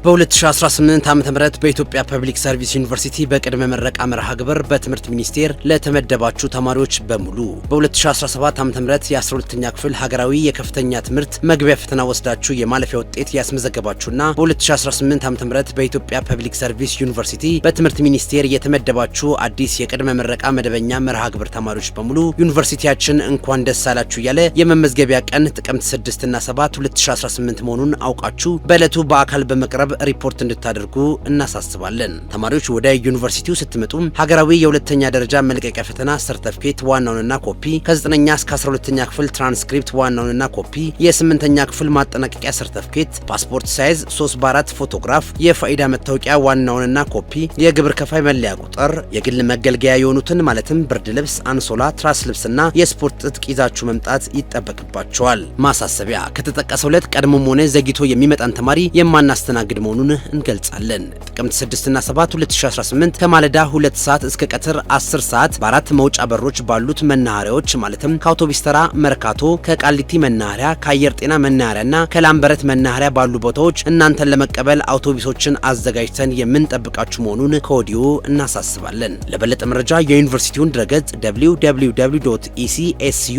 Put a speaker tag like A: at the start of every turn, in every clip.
A: በ2018 ዓ.ም በኢትዮጵያ ፐብሊክ ሰርቪስ ዩኒቨርሲቲ በቅድመ ምረቃ መርሃ ግብር በትምህርት ሚኒስቴር ለተመደባችሁ ተማሪዎች በሙሉ በ2017 ዓ.ም የ12ኛ ክፍል ሀገራዊ የከፍተኛ ትምህርት መግቢያ ፈተና ወስዳችሁ የማለፊያ ውጤት ያስመዘገባችሁና በ2018 ዓ.ም በኢትዮጵያ ፐብሊክ ሰርቪስ ዩኒቨርሲቲ በትምህርት ሚኒስቴር የተመደባችሁ አዲስ የቅድመ ምረቃ መደበኛ መርሃ ግብር ተማሪዎች በሙሉ ዩኒቨርሲቲያችን እንኳን ደስ አላችሁ እያለ የመመዝገቢያ ቀን ጥቅምት 6 እና 7 2018 መሆኑን አውቃችሁ በዕለቱ በአካል በመቅረብ ሪፖርት እንድታደርጉ እናሳስባለን። ተማሪዎች ወደ ዩኒቨርሲቲው ስትመጡ ሀገራዊ የሁለተኛ ደረጃ መልቀቂያ ፈተና ሰርተፊኬት ዋናውንና ኮፒ፣ ከ9ኛ እስከ 12ኛ ክፍል ትራንስክሪፕት ዋናውንና ኮፒ፣ የ8ኛ ክፍል ማጠናቀቂያ ሰርተፊኬት፣ ፓስፖርት ሳይዝ 3x4 ፎቶግራፍ፣ የፋይዳ መታወቂያ ዋናውንና ኮፒ፣ የግብር ከፋይ መለያ ቁጥር፣ የግል መገልገያ የሆኑትን ማለትም ብርድ ልብስ፣ አንሶላ፣ ትራስ ልብስና የስፖርት ትጥቅ ይዛችሁ መምጣት ይጠበቅባቸዋል። ማሳሰቢያ፣ ከተጠቀሰው ዕለት ቀድሞም ሆነ ዘግይቶ የሚመጣን ተማሪ የማናስተናግድ መሆኑን እንገልጻለን። ጥቅምት 6 እና 7 2018 ከማለዳ 2 ሰዓት እስከ ቀትር 10 ሰዓት በአራት መውጫ በሮች ባሉት መናኸሪያዎች ማለትም ከአውቶቡስ ተራ መርካቶ፣ ከቃሊቲ መናኸሪያ፣ ከአየር ጤና መናኸሪያና ከላምበረት መናኸሪያ ባሉ ቦታዎች እናንተን ለመቀበል አውቶቡሶችን አዘጋጅተን የምንጠብቃችሁ መሆኑን ከወዲሁ እናሳስባለን። ለበለጠ መረጃ የዩኒቨርሲቲውን ድረገጽ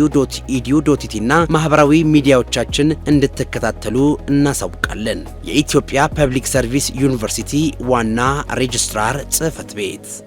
A: www.ecsu.edu.it እና ማህበራዊ ሚዲያዎቻችን እንድትከታተሉ እናሳውቃለን። የኢትዮጵያ ፐብሊክ ሰርቪስ ዩኒቨርሲቲ ዋና ሬጅስትራር ጽሕፈት ቤት